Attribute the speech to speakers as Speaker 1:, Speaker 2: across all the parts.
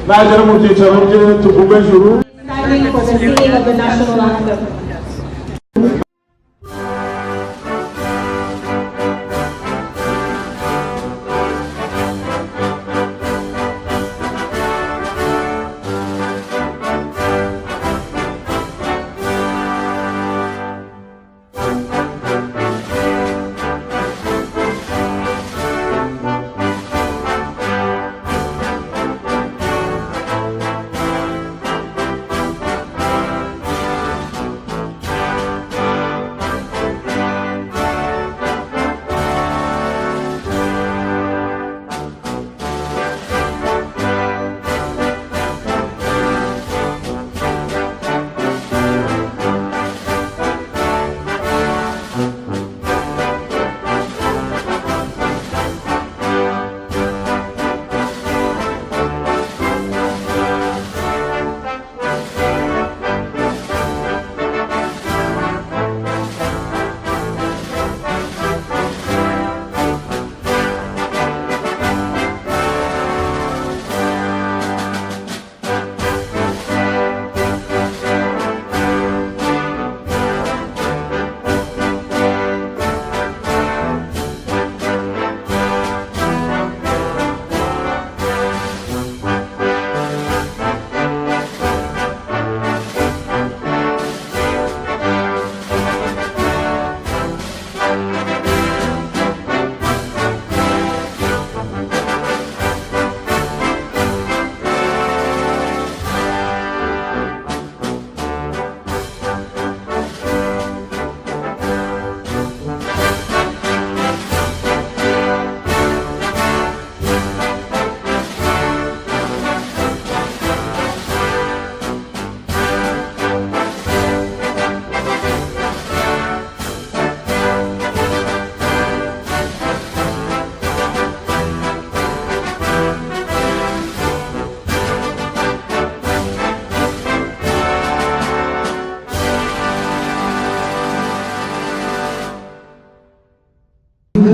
Speaker 1: Nagera mu byicaro bye tuvuge ijuru.
Speaker 2: Standing for the singing of the national anthem.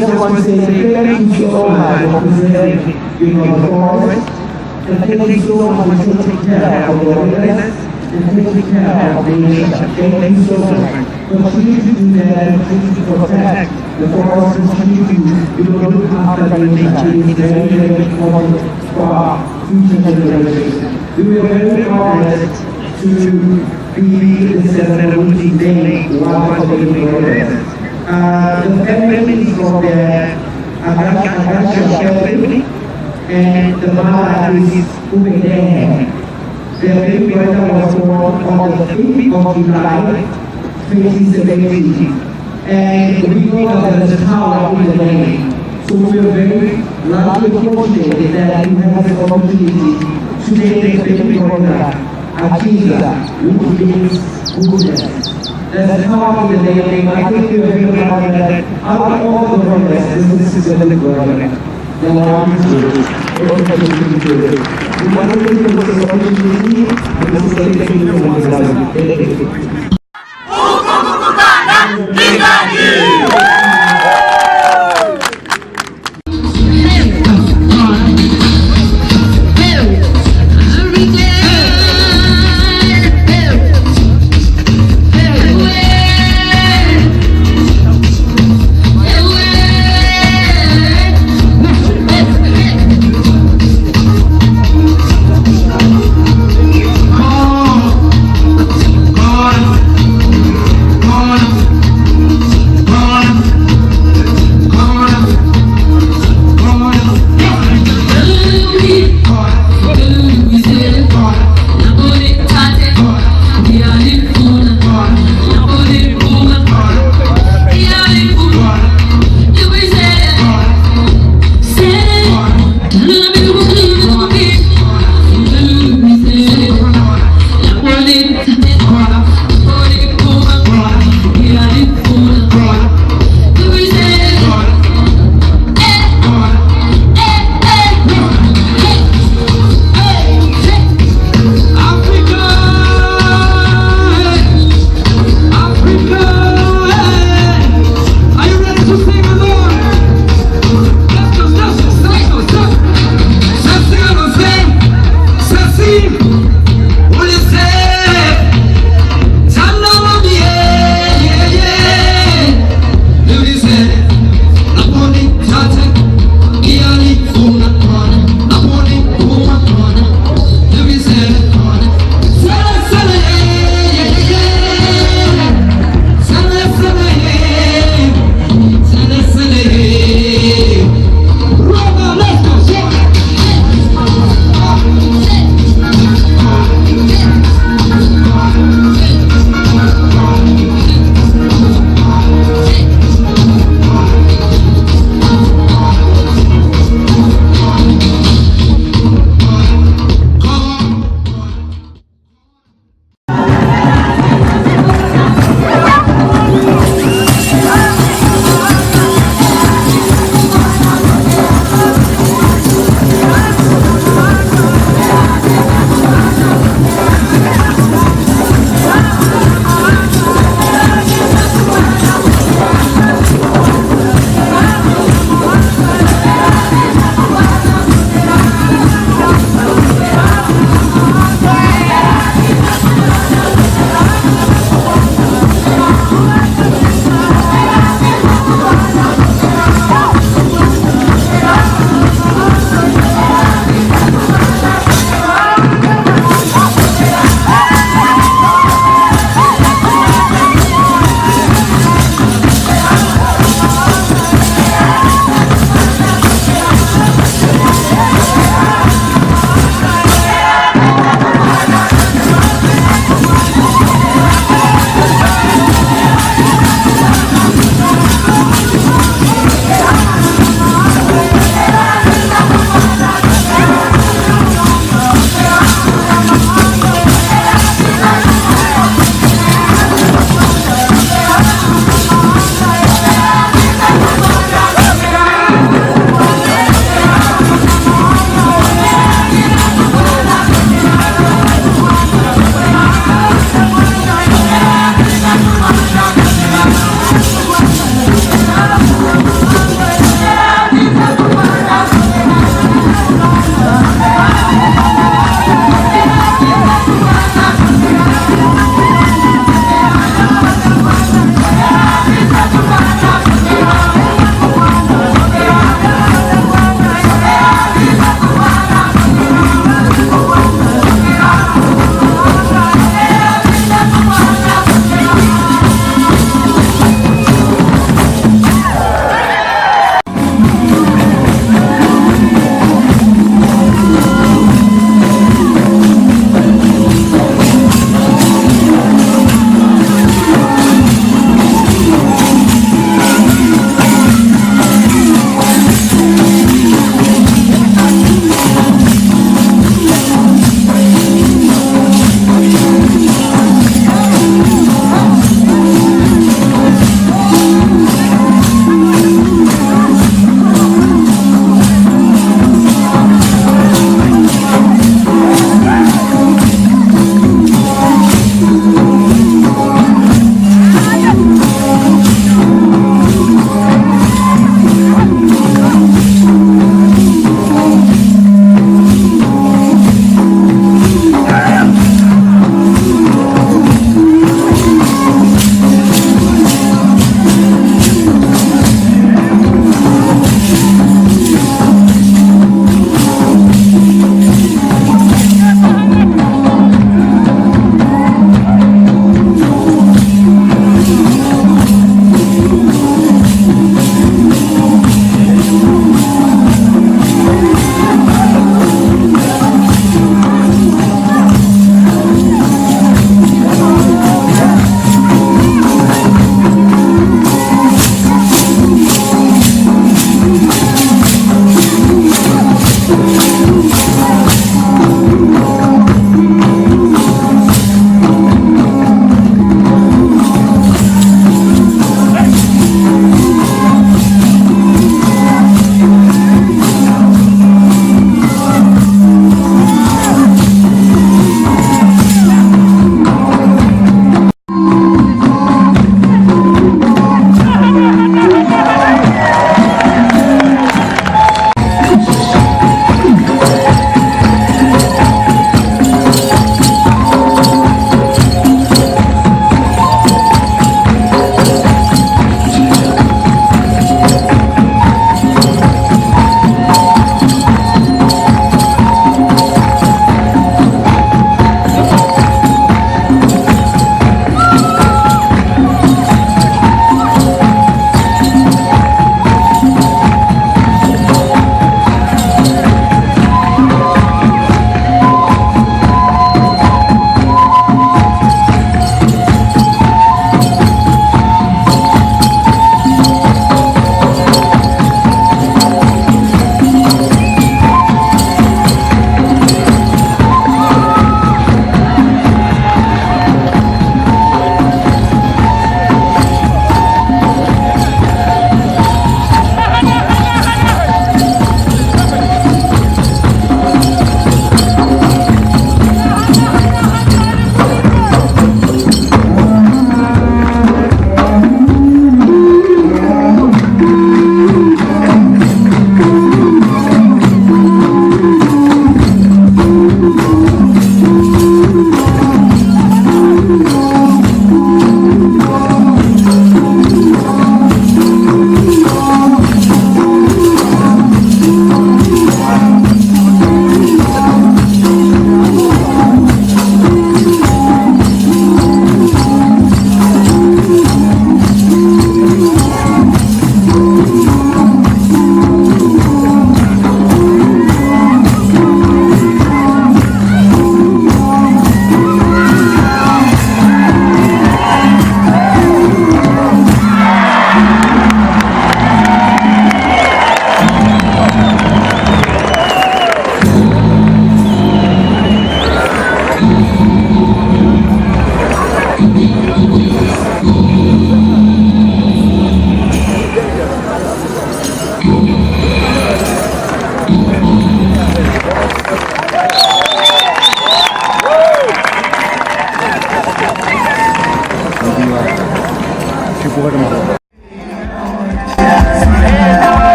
Speaker 3: just want to say thank you so much for preserving, the forest, and thank you so much for taking care of the wilderness, and taking care of the nature. Thank you so much. Continue to do that, continue to protect the forest, continue to look after the nature. It's very, very important for our future generations. We are very honored to be the celebrating day, wabaye wilderness. The families from the Abanyarwanda family and the mother is moving there. The baby brother was born on the 5th of July, 2017. And we know that there's power in the name. So we are very lucky and fortunate that we have the opportunity to take the baby brother, Akiza, which means goodness. There's power in the name. I think we are very proud that out of all the brothers, this is a little brother. The one is good. We want to take this opportunity and this is the thing we want to do.
Speaker 4: God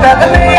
Speaker 3: That's